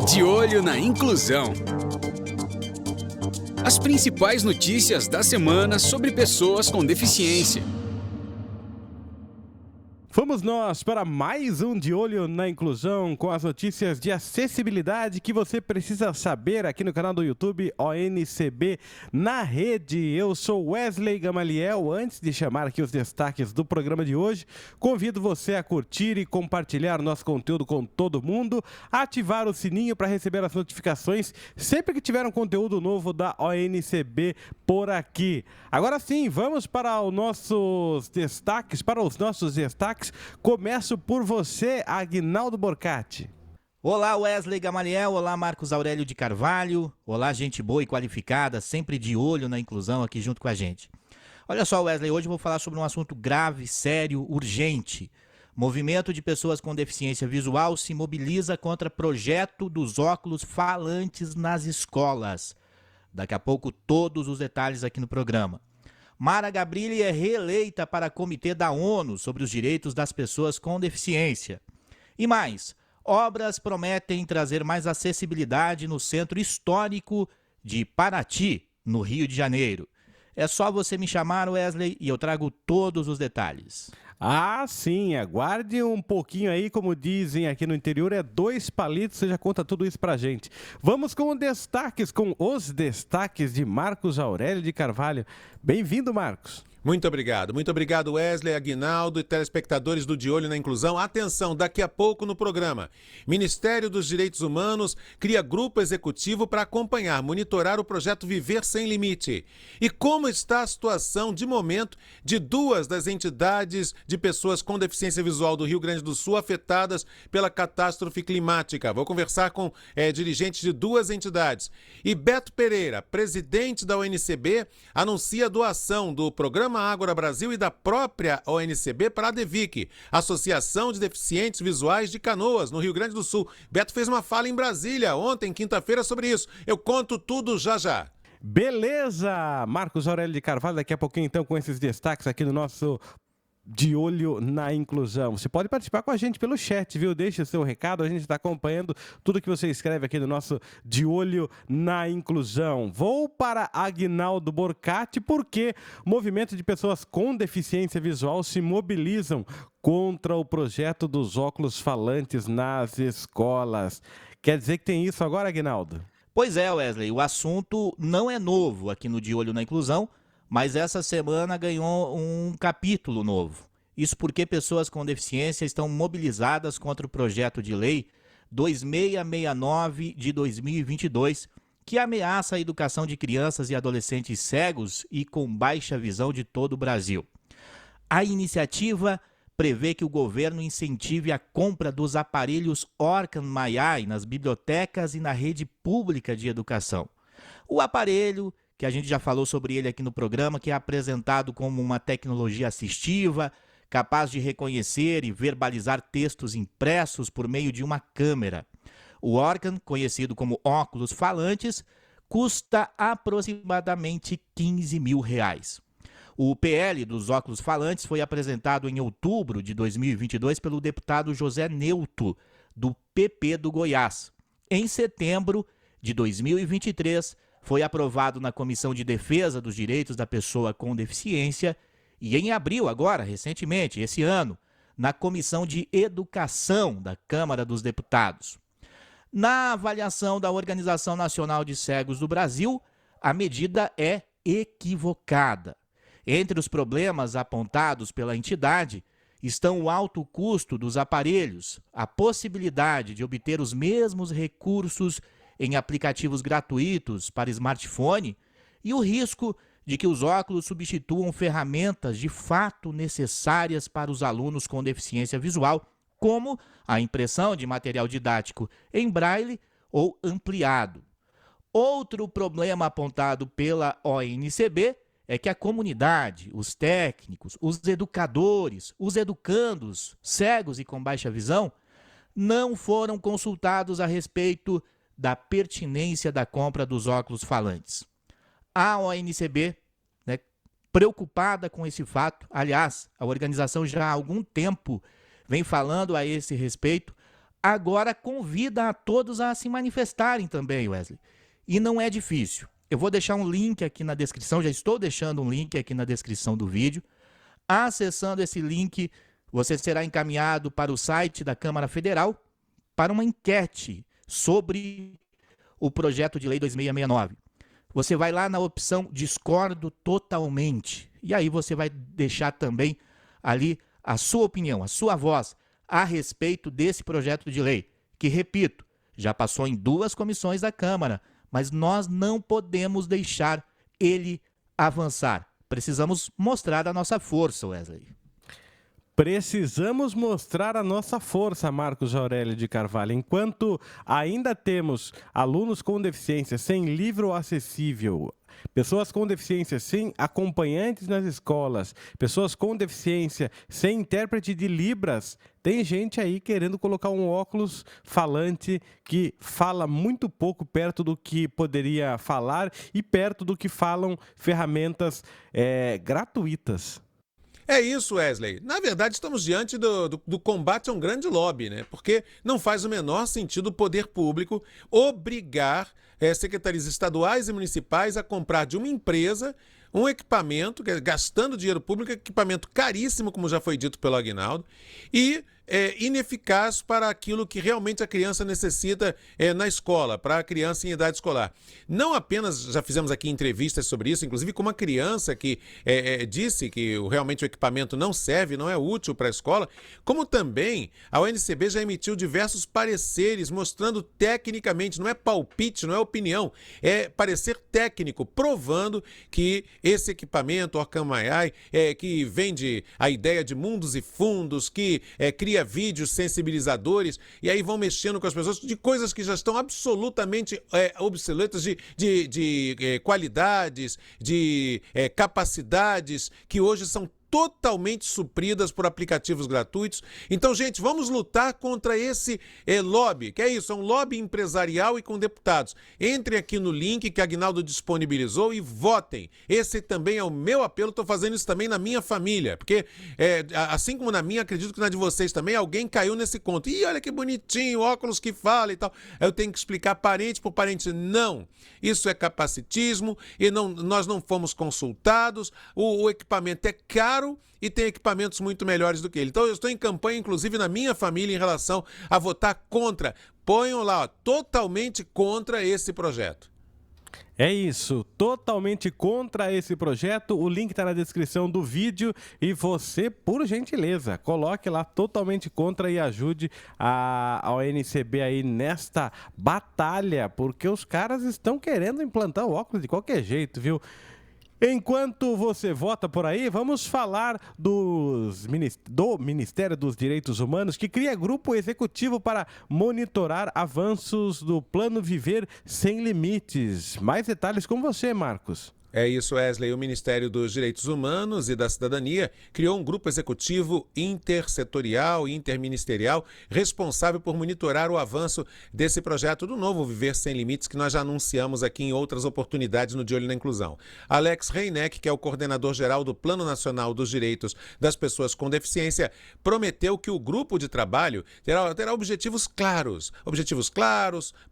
De olho na inclusão. As principais notícias da semana sobre pessoas com deficiência. Vamos nós para mais um De Olho na Inclusão com as notícias de acessibilidade que você precisa saber aqui no canal do YouTube ONCB na rede. Eu sou Wesley Gamaliel. Antes de chamar aqui os destaques do programa de hoje, convido você a curtir e compartilhar nosso conteúdo com todo mundo, ativar o sininho para receber as notificações sempre que tiver um conteúdo novo da ONCB por aqui. Agora sim, vamos para os nossos destaques, Começo por você, Aguinaldo Borcati. Olá, Wesley Gamaliel. Olá, Marcos Aurélio de Carvalho. Olá, gente boa e qualificada, sempre de olho na inclusão aqui junto com a gente. Olha só, Wesley, hoje eu vou falar sobre um assunto grave, sério, urgente. Movimento de pessoas com deficiência visual se mobiliza contra projeto dos óculos falantes nas escolas. Daqui a pouco, todos os detalhes aqui no programa. Mara Gabrilli é reeleita para Comitê da ONU sobre os Direitos das Pessoas com Deficiência. E mais, obras prometem trazer mais acessibilidade no Centro Histórico de Paraty, no Rio de Janeiro. É só você me chamar, Wesley, e eu trago todos os detalhes. Ah, sim, aguarde um pouquinho aí, como dizem aqui no interior, é 2 palitos, você já conta tudo isso pra gente. Vamos com os destaques de Marcos Aurélio de Carvalho. Bem-vindo, Marcos. Muito obrigado Wesley, Aguinaldo e telespectadores do De Olho na Inclusão. Atenção, daqui a pouco no programa. Ministério dos Direitos Humanos cria grupo executivo para acompanhar, monitorar o projeto Viver Sem Limite. E como está a situação de momento de 2 das entidades de pessoas com deficiência visual do Rio Grande do Sul afetadas pela catástrofe climática? Vou conversar com dirigentes de 2 entidades. E Beto Pereira, presidente da ONCB, anuncia a doação do programa Ágora Brasil e da própria ONCB para a DEVIC, Associação de Deficientes Visuais de Canoas, no Rio Grande do Sul. Beto fez uma fala em Brasília ontem, quinta-feira, sobre isso. Eu conto tudo já. Beleza! Marcos Aurélio de Carvalho, daqui a pouquinho então com esses destaques aqui no nosso De Olho na Inclusão. Você pode participar com a gente pelo chat, viu? Deixe o seu recado, a gente está acompanhando tudo que você escreve aqui no nosso De Olho na Inclusão. Vou para Aguinaldo Borcati, porque o movimento de pessoas com deficiência visual se mobilizam contra o projeto dos óculos falantes nas escolas. Quer dizer que tem isso agora, Aguinaldo? Pois é, Wesley, o assunto não é novo aqui no De Olho na Inclusão, mas essa semana ganhou um capítulo novo. Isso porque pessoas com deficiência estão mobilizadas contra o projeto de lei 2669 de 2022, que ameaça a educação de crianças e adolescentes cegos e com baixa visão de todo o Brasil. A iniciativa prevê que o governo incentive a compra dos aparelhos Orcan Mayai nas bibliotecas e na rede pública de educação. O aparelho, que a gente já falou sobre ele aqui no programa, que é apresentado como uma tecnologia assistiva, capaz de reconhecer e verbalizar textos impressos por meio de uma câmera. O Orcan, conhecido como óculos falantes, custa aproximadamente R$15 mil. O PL dos óculos falantes foi apresentado em outubro de 2022 pelo deputado José Neuto, do PP do Goiás. Em setembro de 2023, foi aprovado na Comissão de Defesa dos Direitos da Pessoa com Deficiência e em abril agora, recentemente, esse ano, na Comissão de Educação da Câmara dos Deputados. Na avaliação da Organização Nacional de Cegos do Brasil, a medida é equivocada. Entre os problemas apontados pela entidade estão o alto custo dos aparelhos, a possibilidade de obter os mesmos recursos em aplicativos gratuitos para smartphone e o risco de que os óculos substituam ferramentas de fato necessárias para os alunos com deficiência visual, como a impressão de material didático em braille ou ampliado. Outro problema apontado pela ONCB é que a comunidade, os técnicos, os educadores, os educandos cegos e com baixa visão não foram consultados a respeito da pertinência da compra dos óculos falantes. A ONCB, preocupada com esse fato, aliás, a organização já há algum tempo vem falando a esse respeito, agora convida a todos a se manifestarem também, Wesley. E não é difícil. Eu vou deixar um link aqui na descrição, já estou deixando um link aqui na descrição do vídeo. Acessando esse link, você será encaminhado para o site da Câmara Federal para uma enquete sobre o projeto de lei 2669. Você vai lá na opção discordo totalmente. E aí você vai deixar também ali a sua opinião, a sua voz a respeito desse projeto de lei, que, repito, já passou em 2 comissões da Câmara, mas nós não podemos deixar ele avançar. Precisamos mostrar a nossa força, Wesley. Precisamos mostrar a nossa força, Marcos Aurélio de Carvalho. Enquanto ainda temos alunos com deficiência sem livro acessível, pessoas com deficiência sem acompanhantes nas escolas, pessoas com deficiência sem intérprete de Libras, tem gente aí querendo colocar um óculos falante que fala muito pouco perto do que poderia falar e perto do que falam ferramentas gratuitas. É isso, Wesley. Na verdade, estamos diante do combate a um grande lobby, né? Porque não faz o menor sentido o poder público obrigar secretarias estaduais e municipais a comprar de uma empresa um equipamento, gastando dinheiro público, equipamento caríssimo, como já foi dito pelo Aguinaldo, e ineficaz para aquilo que realmente a criança necessita na escola, para a criança em idade escolar. Não apenas, já fizemos aqui entrevistas sobre isso, inclusive com uma criança que disse que realmente o equipamento não serve, não é útil para a escola, como também a ONCB já emitiu diversos pareceres mostrando tecnicamente, não é palpite, não é opinião, é parecer técnico, provando que esse equipamento, Orcam-Ai, que vende a ideia de mundos e fundos, que cria vídeos sensibilizadores, e aí vão mexendo com as pessoas de coisas que já estão absolutamente obsoletas, de qualidades, de capacidades que hoje são totalmente supridas por aplicativos gratuitos. Então, gente, vamos lutar contra esse lobby, que é isso, é um lobby empresarial e com deputados. Entrem aqui no link que a Aguinaldo disponibilizou e votem. Esse também é o meu apelo, estou fazendo isso também na minha família, porque assim como na minha, acredito que na de vocês também, alguém caiu nesse conto. Ih, olha que bonitinho, óculos que fala e tal. Eu tenho que explicar parente por parente. Não, isso é capacitismo e nós não fomos consultados, o equipamento é caro e tem equipamentos muito melhores do que ele. Então eu estou em campanha, inclusive na minha família, em relação a votar contra. Ponham lá, totalmente contra esse projeto. É isso, totalmente contra esse projeto. O link está na descrição do vídeo e você, por gentileza, coloque lá totalmente contra e ajude a ONCB aí nesta batalha, porque os caras estão querendo implantar o óculos de qualquer jeito, viu? Enquanto você vota por aí, vamos falar do Ministério dos Direitos Humanos, que cria grupo executivo para monitorar avanços do Plano Viver Sem Limites. Mais detalhes com você, Marcos. É isso, Wesley. O Ministério dos Direitos Humanos e da Cidadania criou um grupo executivo intersetorial e interministerial responsável por monitorar o avanço desse projeto do novo Viver Sem Limites, que nós já anunciamos aqui em outras oportunidades no De Olho na Inclusão. Alex Reineck, que é o coordenador-geral do Plano Nacional dos Direitos das Pessoas com Deficiência, prometeu que o grupo de trabalho terá objetivos claros,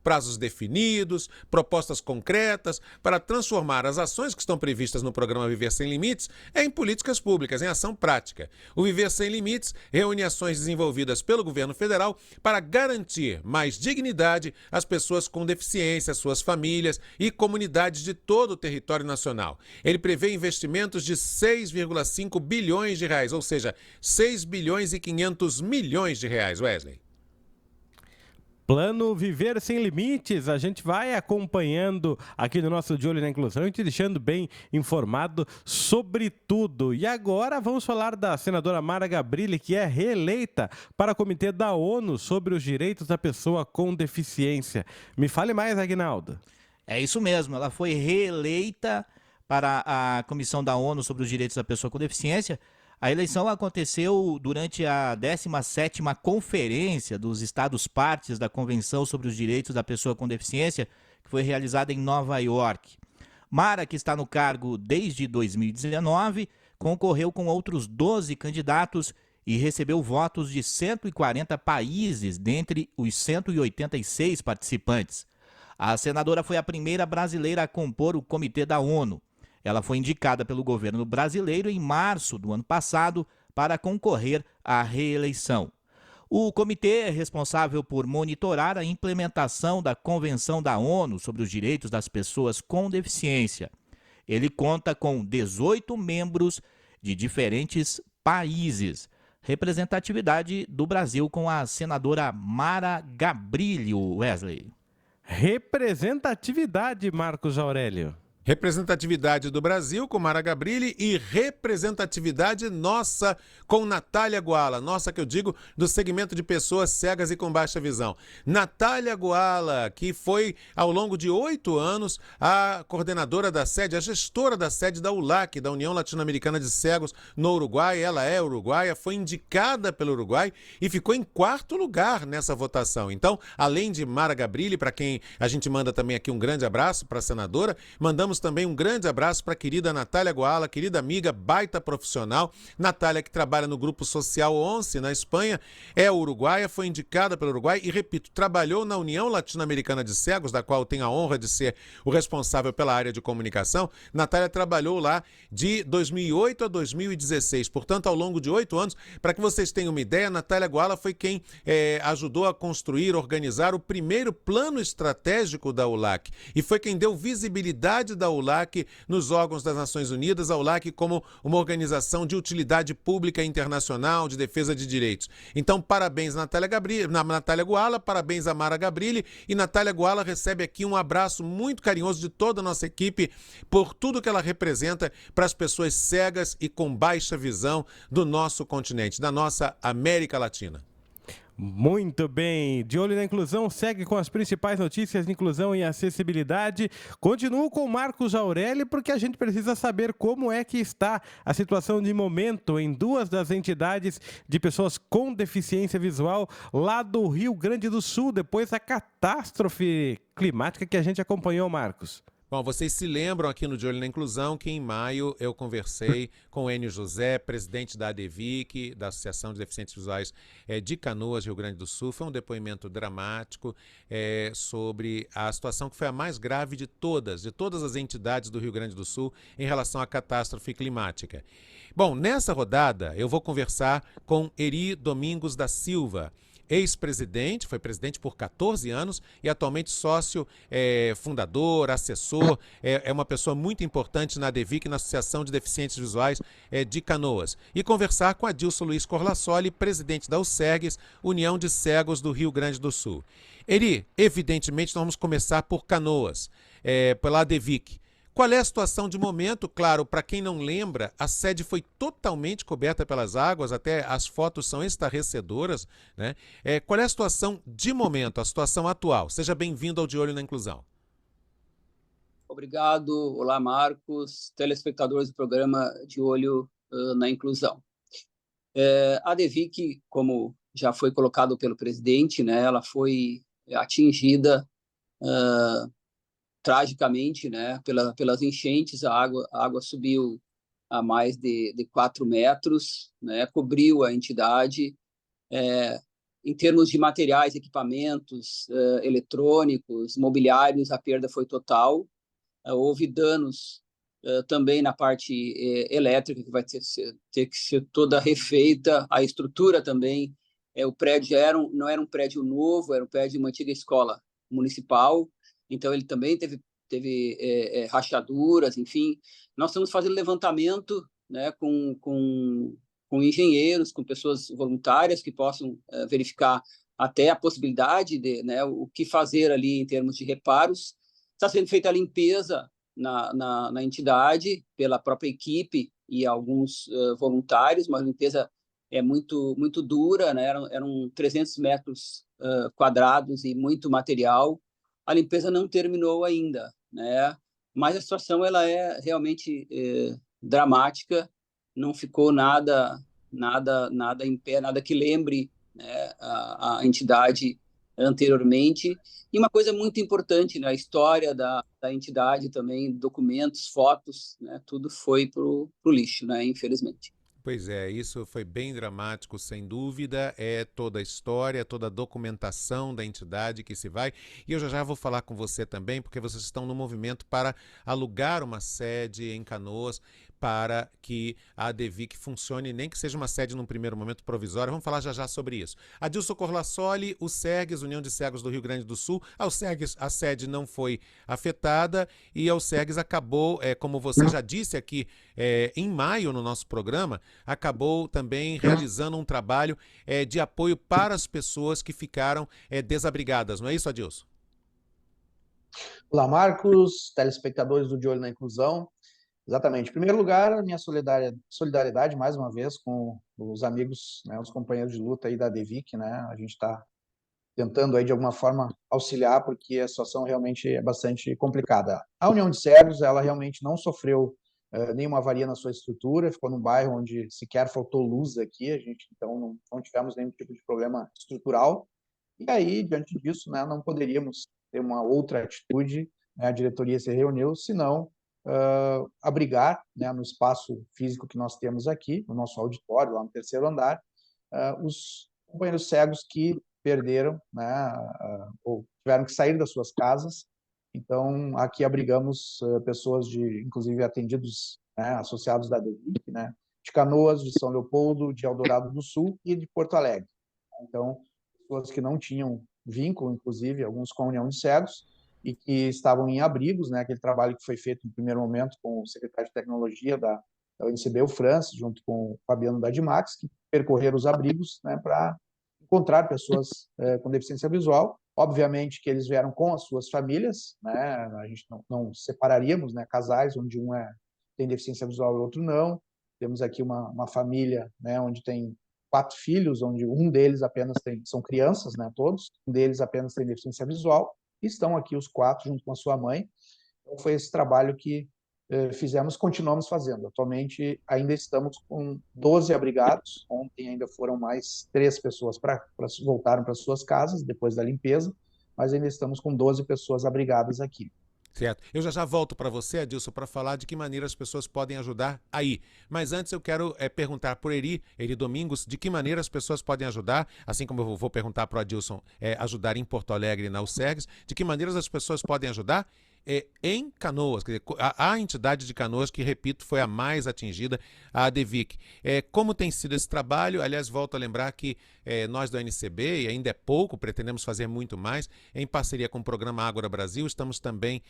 prazos definidos, propostas concretas para transformar as ações que estão previstas no programa Viver Sem Limites em políticas públicas, em ação prática. O Viver Sem Limites reúne ações desenvolvidas pelo governo federal para garantir mais dignidade às pessoas com deficiência, suas famílias e comunidades de todo o território nacional. Ele prevê investimentos de 6,5 bilhões de reais, ou seja, 6 bilhões e 500 milhões de reais, Wesley. Plano Viver Sem Limites, a gente vai acompanhando aqui no nosso De Olho na Inclusão e te deixando bem informado sobre tudo. E agora vamos falar da senadora Mara Gabrilli, que é reeleita para o Comitê da ONU sobre os Direitos da Pessoa com Deficiência. Me fale mais, Aguinaldo. É isso mesmo, ela foi reeleita para a Comissão da ONU sobre os Direitos da Pessoa com Deficiência. A eleição aconteceu durante a 17ª Conferência dos Estados-Partes da Convenção sobre os Direitos da Pessoa com Deficiência, que foi realizada em Nova York. Mara, que está no cargo desde 2019, concorreu com outros 12 candidatos e recebeu votos de 140 países dentre os 186 participantes. A senadora foi a primeira brasileira a compor o Comitê da ONU. Ela foi indicada pelo governo brasileiro em março do ano passado para concorrer à reeleição. O comitê é responsável por monitorar a implementação da Convenção da ONU sobre os Direitos das Pessoas com Deficiência. Ele conta com 18 membros de diferentes países. Representatividade do Brasil com a senadora Mara Gabrilli, Wesley. Representatividade, Marcos Aurélio. Representatividade do Brasil com Mara Gabrilli e representatividade nossa com Natália Guala. Nossa, que eu digo, do segmento de pessoas cegas e com baixa visão. Natália Guala, que foi, ao longo de 8 anos, a coordenadora da sede, a gestora da sede da ULAC, da União Latino-Americana de Cegos, no Uruguai. Ela é uruguaia, foi indicada pelo Uruguai e ficou em 4º lugar nessa votação. Então, além de Mara Gabrilli, para quem a gente manda também aqui um grande abraço para a senadora, mandamos também um grande abraço para a querida Natália Guala, querida amiga, baita profissional. Natália, que trabalha no Grupo Social 11 na Espanha, é uruguaia, foi indicada pelo Uruguai e, repito, trabalhou na União Latino-Americana de Cegos, da qual tenho a honra de ser o responsável pela área de comunicação. Natália trabalhou lá de 2008 a 2016, portanto, ao longo de 8 anos. Para que vocês tenham uma ideia, Natália Guala foi quem ajudou a construir, organizar o primeiro plano estratégico da ULAC e foi quem deu visibilidade da ULAC nos órgãos das Nações Unidas, a ULAC como uma organização de utilidade pública internacional de defesa de direitos. Então, parabéns Natália Guala, parabéns a Mara Gabrilli, e Natália Guala recebe aqui um abraço muito carinhoso de toda a nossa equipe por tudo que ela representa para as pessoas cegas e com baixa visão do nosso continente, da nossa América Latina. Muito bem, De Olho na Inclusão segue com as principais notícias de inclusão e acessibilidade. Continuo com o Marcos Aurélio porque a gente precisa saber como é que está a situação de momento em 2 das entidades de pessoas com deficiência visual lá do Rio Grande do Sul, depois da catástrofe climática que a gente acompanhou, Marcos. Bom, vocês se lembram aqui no De Olho na Inclusão que em maio eu conversei com o Enio José, presidente da ADVIC, da Associação de Deficientes Visuais de Canoas, Rio Grande do Sul. Foi um depoimento dramático sobre a situação que foi a mais grave de todas as entidades do Rio Grande do Sul em relação à catástrofe climática. Bom, nessa rodada eu vou conversar com Eri Domingos da Silva, ex-presidente, foi presidente por 14 anos e atualmente sócio, fundador, assessor, é uma pessoa muito importante na ADVIC, na Associação de Deficientes Visuais de Canoas. E conversar com Adilson Luiz Corlassoli, presidente da UCERGS, União de Cegos do Rio Grande do Sul. Eri, evidentemente nós vamos começar por Canoas, pela ADVIC. Qual é a situação de momento? Claro, para quem não lembra, a sede foi totalmente coberta pelas águas, até as fotos são estarrecedoras, né? Qual é a situação de momento, a situação atual? Seja bem-vindo ao De Olho na Inclusão. Obrigado. Olá, Marcos, telespectadores do programa De Olho na Inclusão. A ADVIC, como já foi colocado pelo presidente, né, ela foi atingida tragicamente, né, pelas enchentes. A água subiu a mais de 4 metros, né, cobriu a entidade. Em termos de materiais, equipamentos eletrônicos, mobiliários, a perda foi total. Houve danos também na parte elétrica, que vai ter que ser toda refeita. A estrutura também, o prédio não era um prédio novo, era um prédio de uma antiga escola municipal. Então, ele também teve rachaduras, enfim. Nós estamos fazendo levantamento, né, com engenheiros, com pessoas voluntárias que possam verificar até a possibilidade de, né, o que fazer ali em termos de reparos. Está sendo feita a limpeza na entidade pela própria equipe e alguns voluntários, uma limpeza muito, muito dura, né? Eram 300 metros quadrados e muito material. A limpeza não terminou ainda, né? Mas a situação ela é realmente dramática. Não ficou nada em pé, nada que lembre, né, a entidade anteriormente. E uma coisa muito importante, né, a história da entidade também, documentos, fotos, né, tudo foi pro lixo, né, infelizmente. Pois é, isso foi bem dramático, sem dúvida. É toda a história, toda a documentação da entidade que se vai. E eu já vou falar com você também, porque vocês estão no movimento para alugar uma sede em Canoas para que a ADVIC funcione, nem que seja uma sede num primeiro momento provisória. Vamos falar já sobre isso. Adilson Corlassoli, o SEGS, União de Cegos do Rio Grande do Sul. Ao SEGS, a sede não foi afetada e ao SEGS acabou, como você já disse aqui, em maio no nosso programa, acabou também realizando um trabalho de apoio para as pessoas que ficaram desabrigadas. Não é isso, Adilson? Olá, Marcos, telespectadores do De Olho na Inclusão. Exatamente. Em primeiro lugar, a minha solidariedade, mais uma vez, com os amigos, né, os companheiros de luta aí da ADVIC, né? A gente está tentando aí, de alguma forma, auxiliar, porque a situação realmente é bastante complicada. A União de Cegos, ela realmente não sofreu nenhuma avaria na sua estrutura, ficou num bairro onde sequer faltou luz aqui, a gente, então, não tivemos nenhum tipo de problema estrutural. E aí, diante disso, né, não poderíamos ter uma outra atitude, né, a diretoria se reuniu, senão abrigar, né, no espaço físico que nós temos aqui, no nosso auditório, lá no terceiro andar, os companheiros cegos que perderam, né, ou tiveram que sair das suas casas. Então, aqui abrigamos pessoas inclusive atendidos, né, associados da ADVIC, né, de Canoas, de São Leopoldo, de Eldorado do Sul e de Porto Alegre. Então, pessoas que não tinham vínculo, inclusive, alguns com a União de Cegos, e que estavam em abrigos, né, aquele trabalho que foi feito no primeiro momento com o secretário de Tecnologia da UNCB, o Francis, junto com o Fabiano da Dimax, que percorreram os abrigos, né, para encontrar pessoas com deficiência visual. Obviamente que eles vieram com as suas famílias, né, a gente não separaríamos, né, casais onde um tem deficiência visual e o outro não. Temos aqui uma família, né, onde tem 4 filhos, onde um deles apenas são crianças, né, todos, um deles apenas tem deficiência visual, e estão aqui os 4 junto com a sua mãe. Então, foi esse trabalho que fizemos, continuamos fazendo. Atualmente, ainda estamos com 12 abrigados. Ontem ainda foram mais 3 pessoas voltaram para suas casas, depois da limpeza, mas ainda estamos com 12 pessoas abrigadas aqui. Certo. Eu já volto para você, Adilson, para falar de que maneira as pessoas podem ajudar aí. Mas antes eu quero perguntar por Eri Domingos, de que maneira as pessoas podem ajudar, assim como eu vou perguntar para o Adilson ajudar em Porto Alegre na UCEGS, de que maneiras as pessoas podem ajudar em Canoas, quer dizer, a entidade de Canoas, que, repito, foi a mais atingida, a ADVIC. Como tem sido esse trabalho? Aliás, volto a lembrar que nós da UNCB, e ainda é pouco, pretendemos fazer muito mais, em parceria com o programa Ágora Brasil, estamos também,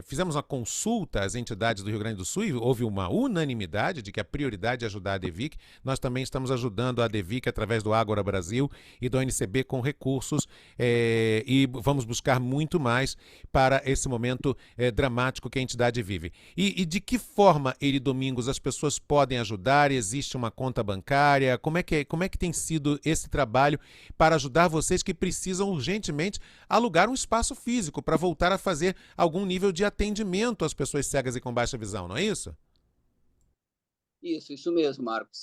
fizemos uma consulta às entidades do Rio Grande do Sul e houve uma unanimidade de que a prioridade é ajudar a ADVIC. Nós também estamos ajudando a ADVIC através do Ágora Brasil e da UNCB com recursos e vamos buscar muito mais para esse momento dramático que a entidade vive. E de que forma, Eri Domingos, as pessoas podem ajudar? Existe uma conta bancária? Como é que tem sido esse trabalho para ajudar vocês que precisam urgentemente alugar um espaço físico para voltar a fazer algum nível de atendimento às pessoas cegas e com baixa visão, não é isso? Isso mesmo, Marcos.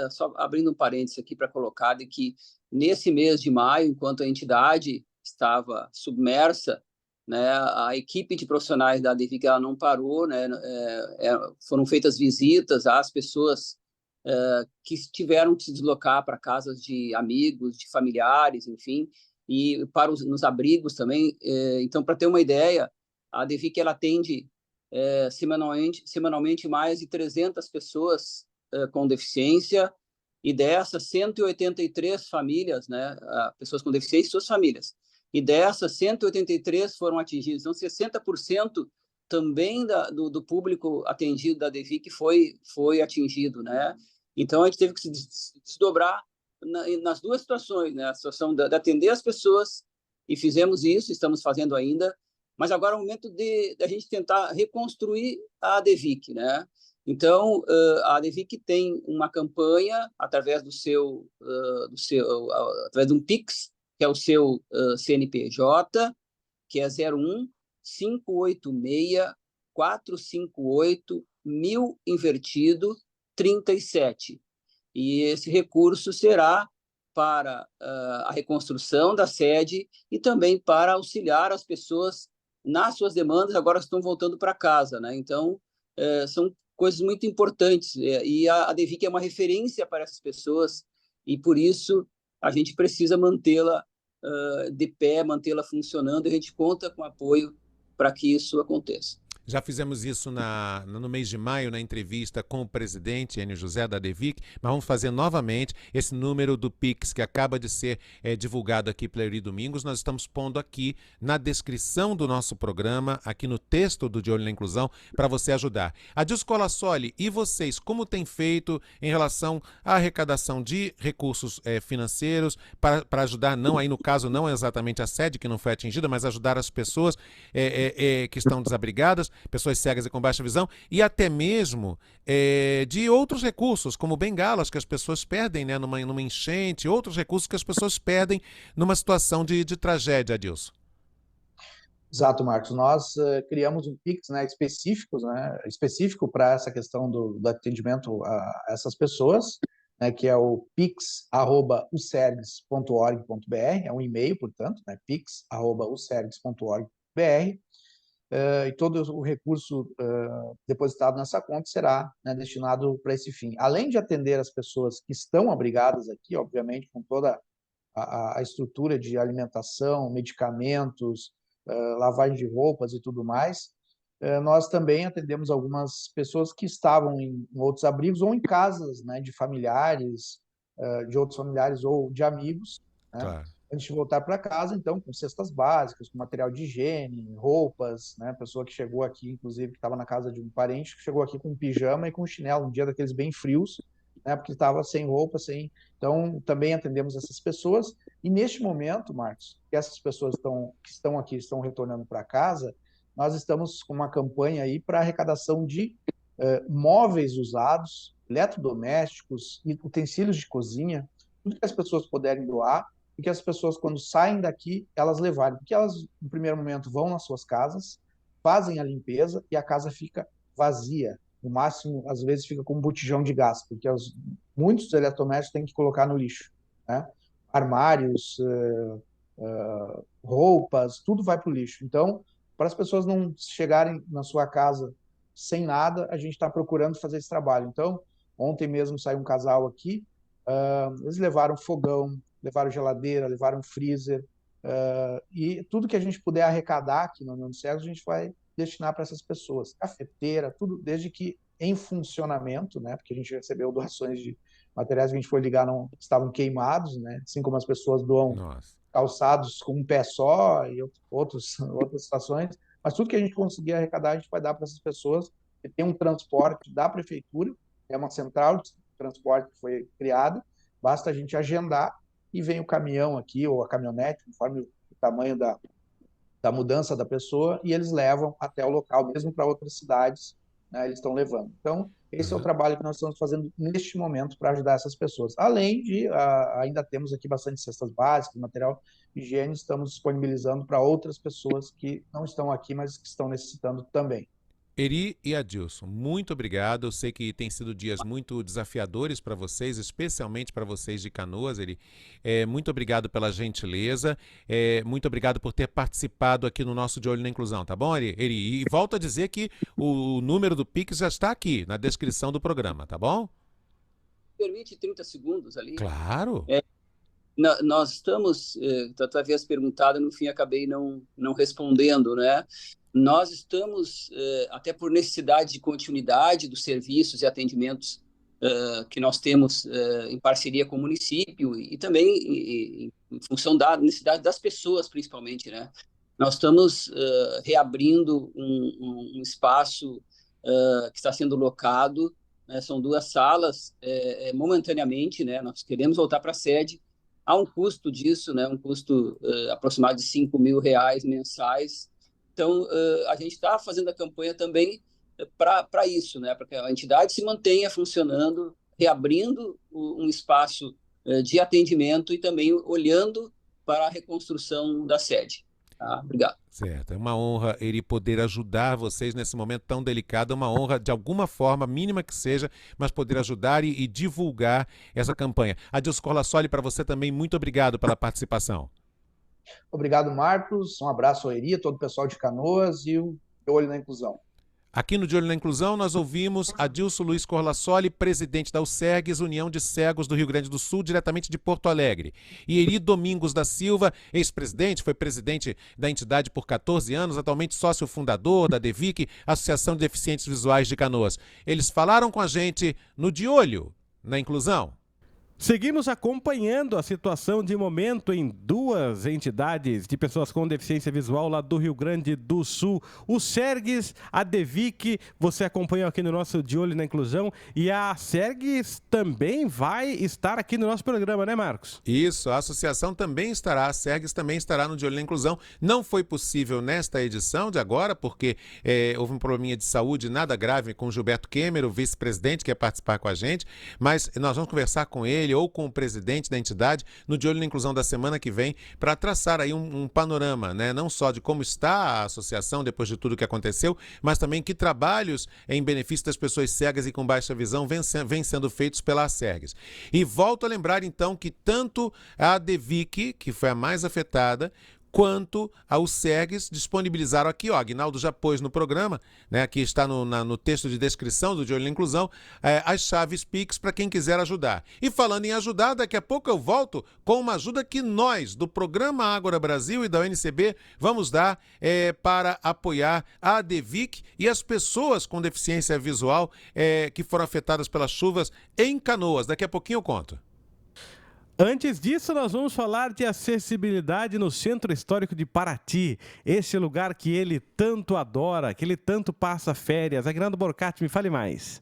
Só abrindo um parênteses aqui para colocar de que nesse mês de maio, enquanto a entidade estava submersa, né, a equipe de profissionais da ADVIC ela não parou, né, foram feitas visitas às pessoas que tiveram que se deslocar para casas de amigos, de familiares, enfim, e nos abrigos também. Então, para ter uma ideia, a ADVIC ela atende semanalmente mais de 300 pessoas com deficiência, e dessas 183 famílias, né, pessoas com deficiência e suas famílias. E dessas, 183 foram atingidas. Então, 60% também do público atendido da ADVIC foi atingido, né? Então, a gente teve que se desdobrar nas duas situações, né? A situação de atender as pessoas, e fizemos isso, estamos fazendo ainda, mas agora é o momento da gente tentar reconstruir a ADVIC, né? Então, a ADVIC tem uma campanha através através de um Pix, que é o seu CNPJ, que é 01 586 458 1000 invertido 37. E esse recurso será para a reconstrução da sede e também para auxiliar as pessoas nas suas demandas, agora estão voltando para casa, né? Então, são coisas muito importantes, e a DEVIC é uma referência para essas pessoas, e por isso a gente precisa mantê-la de pé, mantê-la funcionando, e a gente conta com apoio para que isso aconteça. Já fizemos isso no mês de maio, na entrevista com o presidente Enio José da DEVIC, mas vamos fazer novamente esse número do Pix que acaba de ser divulgado aqui pela Eri Domingos. Nós estamos pondo aqui na descrição do nosso programa, aqui no texto do De Olho na Inclusão, para você ajudar. Adilson Colassoli, e vocês, como tem feito em relação à arrecadação de recursos financeiros para ajudar, não aí no caso, não exatamente a sede que não foi atingida, mas ajudar as pessoas que estão desabrigadas, pessoas cegas e com baixa visão, e até mesmo de outros recursos, como bengalas que as pessoas perdem, né, numa enchente, outros recursos que as pessoas perdem numa situação de tragédia, Adilson. Exato, Marcos. Nós criamos um Pix, né, específico para essa questão do atendimento a essas pessoas, né, que é o pix@usergs.org.br, é um e-mail, portanto, né, pix@usergs.org.br. E todo o recurso depositado nessa conta será, né, destinado para esse fim. Além de atender as pessoas que estão abrigadas aqui, obviamente, com toda a estrutura de alimentação, medicamentos, lavagem de roupas e tudo mais, nós também atendemos algumas pessoas que estavam em outros abrigos ou em casas, né, de familiares, de outros familiares ou de amigos, né? Claro. Antes de voltar para casa, então, com cestas básicas, com material de higiene, roupas, né? Pessoa que chegou aqui, inclusive, que estava na casa de um parente, que chegou aqui com um pijama e com um chinelo, um dia daqueles bem frios, né? Porque estava sem roupa, sem... Então, também atendemos essas pessoas. E neste momento, Marcos, que essas pessoas que estão aqui, estão retornando para casa, nós estamos com uma campanha aí para arrecadação de móveis usados, eletrodomésticos, utensílios de cozinha, tudo que as pessoas puderem doar, e que as pessoas, quando saem daqui, elas levarem. Porque elas, no primeiro momento, vão nas suas casas, fazem a limpeza e a casa fica vazia. No máximo, às vezes, fica com um botijão de gás, porque muitos eletrodomésticos têm que colocar no lixo, né? Armários, roupas, tudo vai para o lixo. Então, para as pessoas não chegarem na sua casa sem nada, a gente está procurando fazer esse trabalho. Então, ontem mesmo saiu um casal aqui, eles levaram fogão, levaram geladeira, levaram freezer, e tudo que a gente puder arrecadar aqui no União dos Cegos, a gente vai destinar para essas pessoas. Cafeteira, tudo, desde que em funcionamento, né? Porque a gente recebeu doações de materiais que a gente foi ligar, não estavam queimados, né? Assim como as pessoas doam calçados com um pé só e outras situações, mas tudo que a gente conseguir arrecadar, a gente vai dar para essas pessoas. E tem um transporte da prefeitura, é uma central de transporte que foi criada, basta a gente agendar e vem o caminhão aqui, ou a caminhonete, conforme o tamanho da mudança da pessoa, e eles levam até o local, mesmo para outras cidades, né, eles estão levando. Então, esse é o trabalho que nós estamos fazendo neste momento para ajudar essas pessoas. Além de, ainda temos aqui bastante cestas básicas, material de higiene, estamos disponibilizando para outras pessoas que não estão aqui, mas que estão necessitando também. Eri e Adilson, muito obrigado. Eu sei que tem sido dias muito desafiadores para vocês, especialmente para vocês de Canoas, Eri. Muito obrigado pela gentileza, muito obrigado por ter participado aqui no nosso De Olho na Inclusão, tá bom, Eri? E volto a dizer que o número do Pix já está aqui, na descrição do programa, tá bom? Permite 30 segundos ali? Claro. Nós estamos, tu havias perguntado, no fim acabei não respondendo, né? Nós estamos, até por necessidade de continuidade dos serviços e atendimentos que nós temos em parceria com o município e também em função da necessidade das pessoas, principalmente, né? Nós estamos reabrindo um espaço que está sendo locado, né? São 2 salas, momentaneamente, né? Nós queremos voltar para a sede. Há um custo disso, né? Um custo aproximado de R$5.000 mensais. Então, a gente está fazendo a campanha também para isso, né? Para que a entidade se mantenha funcionando, reabrindo um espaço de atendimento e também olhando para a reconstrução da sede. Tá? Obrigado. Certo, é uma honra ele poder ajudar vocês nesse momento tão delicado, é uma honra de alguma forma, mínima que seja, mas poder ajudar e divulgar essa campanha. Adilson Colassoli, para você também, muito obrigado pela participação. Obrigado, Marcos. Um abraço ao Eri, todo o pessoal de Canoas e o De Olho na Inclusão. Aqui no De Olho na Inclusão, nós ouvimos Adilson Luiz Corlassoli, presidente da UCERGS, União de Cegos do Rio Grande do Sul, diretamente de Porto Alegre. E Eri Domingos da Silva, ex-presidente, foi presidente da entidade por 14 anos, atualmente sócio fundador da DEVIC, Associação de Deficientes Visuais de Canoas. Eles falaram com a gente no De Olho na Inclusão. Seguimos acompanhando a situação de momento em duas entidades de pessoas com deficiência visual lá do Rio Grande do Sul. O SERGS, a DEVIC, você acompanhou aqui no nosso De Olho na Inclusão, e a SERGS também vai estar aqui no nosso programa, né, Marcos? Isso, a associação também estará, a SERGS também estará no De Olho na Inclusão. Não foi possível nesta edição de agora, porque houve um probleminha de saúde nada grave com o Gilberto Kemer, o vice-presidente, que ia participar com a gente, mas nós vamos conversar com ele ou com o presidente da entidade no De Olho na Inclusão da semana que vem, para traçar aí um panorama, né? Não só de como está a associação depois de tudo que aconteceu, mas também que trabalhos em benefício das pessoas cegas e com baixa visão vêm sendo feitos pela SERGS. E volto a lembrar então que tanto a DEVIC, que foi a mais afetada, quanto ao SERGS disponibilizaram aqui, ó, Aguinaldo já pôs no programa, né, aqui está no texto de descrição do De Olho na Inclusão, as chaves Pix para quem quiser ajudar. E falando em ajudar, daqui a pouco eu volto com uma ajuda que nós, do Programa Ágora Brasil e da UNCB, vamos dar para apoiar a DEVIC e as pessoas com deficiência visual que foram afetadas pelas chuvas em Canoas. Daqui a pouquinho eu conto. Antes disso, nós vamos falar de acessibilidade no Centro Histórico de Paraty, esse lugar que ele tanto adora, que ele tanto passa férias. Aguinaldo Borcati, me fale mais.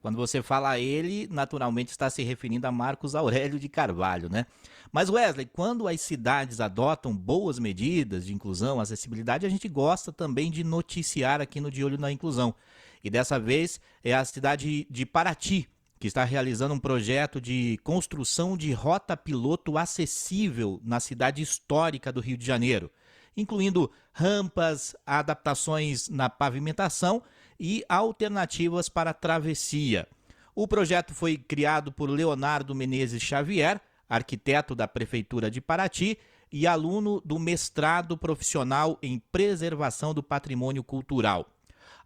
Quando você fala ele, naturalmente está se referindo a Marcos Aurélio de Carvalho, né? Mas Wesley, quando as cidades adotam boas medidas de inclusão, acessibilidade, a gente gosta também de noticiar aqui no De Olho na Inclusão. E dessa vez é a cidade de Paraty, que está realizando um projeto de construção de rota piloto acessível na cidade histórica do Rio de Janeiro, incluindo rampas, adaptações na pavimentação e alternativas para travessia. O projeto foi criado por Leonardo Menezes Xavier, arquiteto da Prefeitura de Paraty e aluno do mestrado profissional em preservação do patrimônio cultural.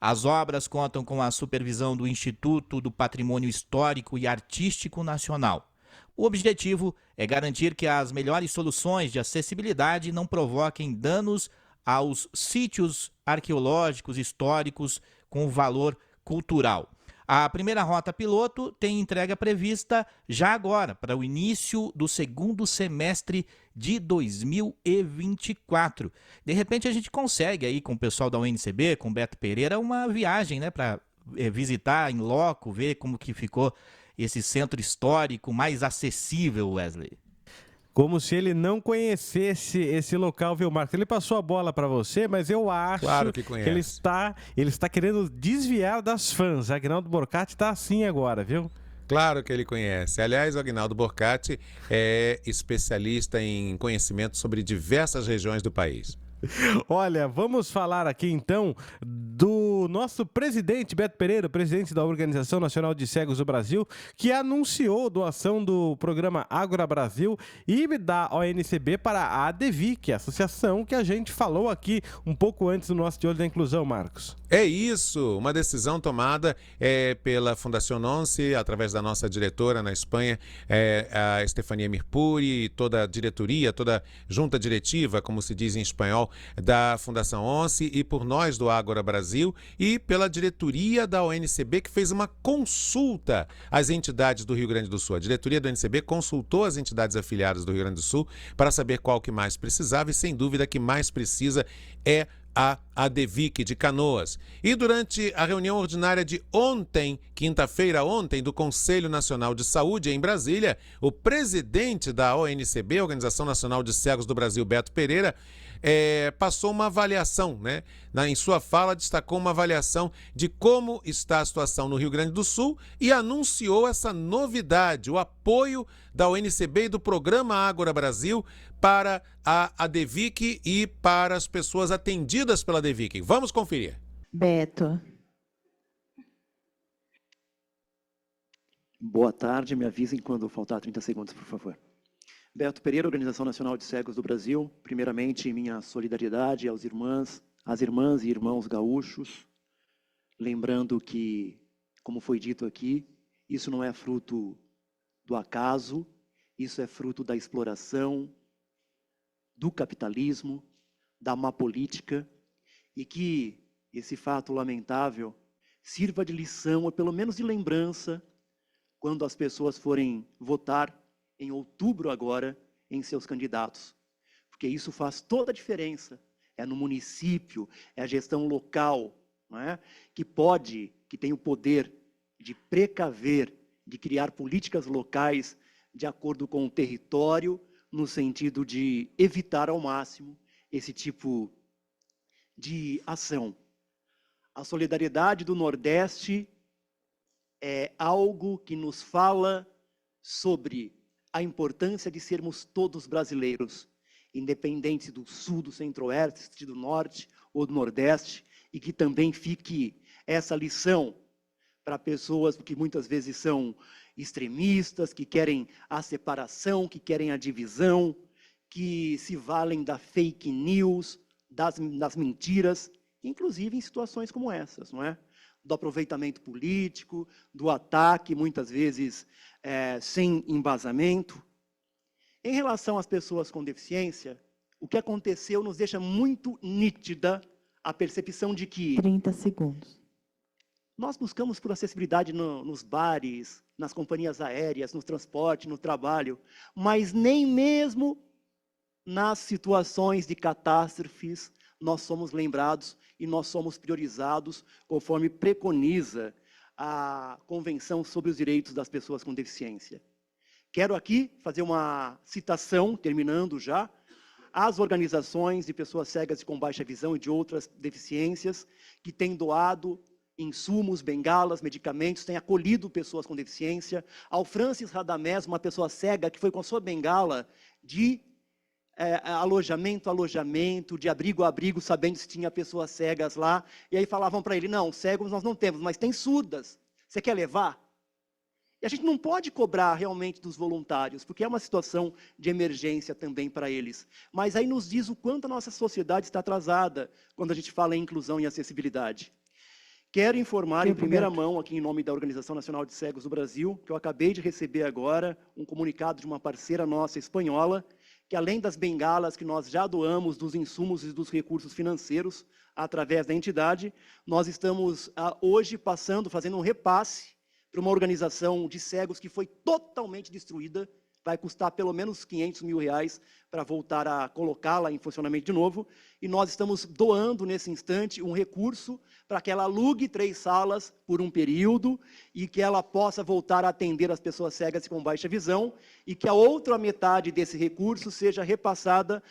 As obras contam com a supervisão do Instituto do Patrimônio Histórico e Artístico Nacional. O objetivo é garantir que as melhores soluções de acessibilidade não provoquem danos aos sítios arqueológicos históricos com valor cultural. A primeira rota piloto tem entrega prevista já agora, para o início do segundo semestre de 2024. De repente a gente consegue aí com o pessoal da UNCB, com o Beto Pereira, uma viagem, né, para visitar em loco, ver como que ficou esse centro histórico mais acessível, Wesley. Como se ele não conhecesse esse local, viu, Marcos? Ele passou a bola para você, mas eu acho Claro que ele está querendo desviar das fãs. Aguinaldo Borcati está assim agora, viu? Claro que ele conhece. Aliás, o Aguinaldo Borcati é especialista em conhecimento sobre diversas regiões do país. Olha, vamos falar aqui então do nosso presidente Beto Pereira, presidente da Organização Nacional de Cegos do Brasil, que anunciou doação do programa Ágora Brasil e da ONCB para a DEVIC, a associação que a gente falou aqui um pouco antes do nosso De Olho da Inclusão, Marcos. É isso, uma decisão tomada pela Fundação ONCE, através da nossa diretora na Espanha, a Estefania Mirpuri, e toda a diretoria, toda a junta diretiva, como se diz em espanhol, da Fundação ONCE, e por nós do Ágora Brasil, e pela diretoria da ONCB, que fez uma consulta às entidades do Rio Grande do Sul. A diretoria da ONCB consultou as entidades afiliadas do Rio Grande do Sul para saber qual que mais precisava, e sem dúvida que mais precisa é a DEVIC de Canoas. E durante a reunião ordinária de ontem, quinta-feira ontem, do Conselho Nacional de Saúde em Brasília, o presidente da ONCB, Organização Nacional de Cegos do Brasil, Beto Pereira, passou uma avaliação, né? Em sua fala, destacou uma avaliação de como está a situação no Rio Grande do Sul e anunciou essa novidade, o apoio da ONCB e do Programa Ágora Brasil para a DEVIC e para as pessoas atendidas pela DEVIC. Vamos conferir. Beto. Boa tarde, me avisem quando faltar 30 segundos, por favor. Beto Pereira, Organização Nacional de Cegos do Brasil. Primeiramente, minha solidariedade às irmãs e irmãos gaúchos lembrando que, como foi dito aqui, isso não é fruto do acaso, isso é fruto da exploração, do capitalismo, da má política, e que esse fato lamentável sirva de lição, ou pelo menos de lembrança, quando as pessoas forem votar em outubro agora em seus candidatos. Porque isso faz toda a diferença. É no município, é a gestão local, não é? Que tem o poder de precaver, de criar políticas locais de acordo com o território, no sentido de evitar ao máximo esse tipo de ação. A solidariedade do Nordeste é algo que nos fala sobre a importância de sermos todos brasileiros, independente do Sul, do Centro-Oeste, do Norte ou do Nordeste, e que também fique essa lição para pessoas que muitas vezes são extremistas, que querem a separação, que querem a divisão, que se valem da fake news, das mentiras, inclusive em situações como essas, não é? Do aproveitamento político, do ataque, muitas vezes sem embasamento. Em relação às pessoas com deficiência, o que aconteceu nos deixa muito nítida a percepção de que 30 segundos. Nós buscamos por acessibilidade nos bares, nas companhias aéreas, no transporte, no trabalho, mas nem mesmo nas situações de catástrofes nós somos lembrados e nós somos priorizados conforme preconiza a Convenção sobre os Direitos das Pessoas com Deficiência. Quero aqui fazer uma citação, terminando já, às organizações de pessoas cegas e com baixa visão e de outras deficiências que têm doado insumos, bengalas, medicamentos, têm acolhido pessoas com deficiência. Ao Francis Radamés, uma pessoa cega que foi com a sua bengala de alojamento a alojamento, de abrigo a abrigo, sabendo se tinha pessoas cegas lá, e aí falavam para ele, não, cegos nós não temos, mas tem surdas, você quer levar? E a gente não pode cobrar realmente dos voluntários, porque é uma situação de emergência também para eles. Mas aí nos diz o quanto a nossa sociedade está atrasada quando a gente fala em inclusão e acessibilidade. Quero informar em primeira mão, aqui em nome da Organização Nacional de Cegos do Brasil, que eu acabei de receber agora um comunicado de uma parceira nossa espanhola, que além das bengalas que nós já doamos, dos insumos e dos recursos financeiros, através da entidade, nós estamos hoje fazendo um repasse para uma organização de cegos que foi totalmente destruída, vai custar pelo menos R$500 mil para voltar a colocá-la em funcionamento de novo, e nós estamos doando nesse instante um recurso para que ela alugue 3 salas por um período e que ela possa voltar a atender as pessoas cegas e com baixa visão, e que a outra metade desse recurso seja repassada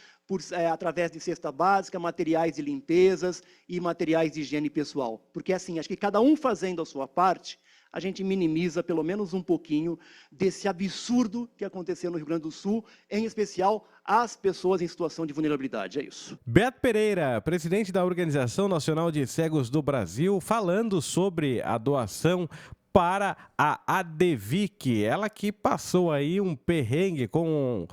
através de cesta básica, materiais de limpezas e materiais de higiene pessoal. Porque assim, acho que cada um fazendo a sua parte, a gente minimiza pelo menos um pouquinho desse absurdo que aconteceu no Rio Grande do Sul, em especial as pessoas em situação de vulnerabilidade. É isso. Beto Pereira, presidente da Organização Nacional de Cegos do Brasil, falando sobre a doação para a ADVIC, ela que passou aí um perrengue com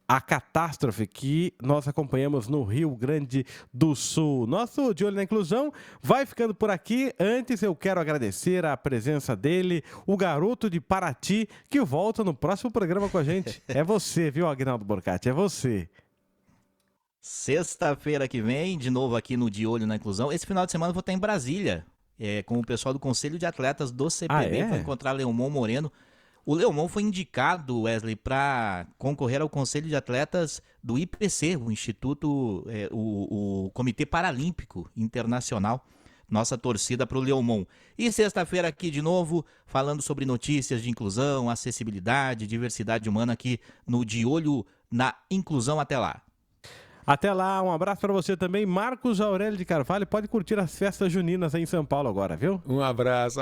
a catástrofe que nós acompanhamos no Rio Grande do Sul. Nosso De Olho na Inclusão vai ficando por aqui. Antes eu quero agradecer a presença dele, o garoto de Paraty, que volta no próximo programa com a gente. É você, viu, Aguinaldo Borcati? É você. Sexta-feira que vem, de novo aqui no De Olho na Inclusão. Esse final de semana eu vou estar em Brasília, com o pessoal do Conselho de Atletas do CPB. Vou encontrar Leomon Moreno. O Leomon foi indicado, Wesley, para concorrer ao Conselho de Atletas do IPC, o Instituto, o Comitê Paralímpico Internacional. Nossa torcida para o Leomon. E sexta-feira aqui de novo, falando sobre notícias de inclusão, acessibilidade, diversidade humana aqui no De Olho na Inclusão. Até lá. Até lá, um abraço para você também, Marcos Aurélio de Carvalho. Pode curtir as festas juninas aí em São Paulo agora, viu? Um abraço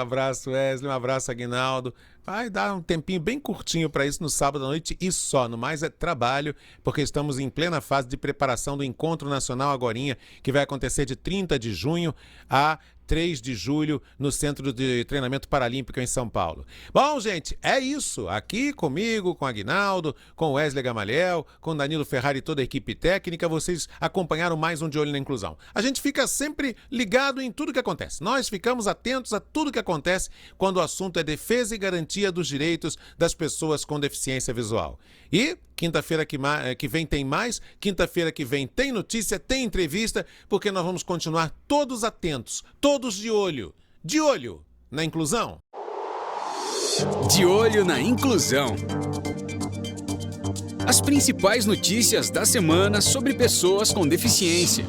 Wesley, um abraço Aguinaldo. Vai dar um tempinho bem curtinho para isso no sábado à noite e só, no mais é trabalho, porque estamos em plena fase de preparação do Encontro Nacional Agorinha, que vai acontecer de 30 de junho a 3 de julho, no Centro de Treinamento Paralímpico em São Paulo. Bom, gente, é isso. Aqui comigo, com Aguinaldo, com o Wesley Gamaliel, com Danilo Ferrari e toda a equipe técnica, vocês acompanharam mais um De Olho na Inclusão. A gente fica sempre ligado em tudo que acontece. Nós ficamos atentos a tudo que acontece quando o assunto é defesa e garantia dos direitos das pessoas com deficiência visual. E quinta-feira que vem tem mais, quinta-feira que vem tem notícia, tem entrevista, porque nós vamos continuar todos atentos, todos de olho na inclusão. De Olho na Inclusão. As principais notícias da semana sobre pessoas com deficiência.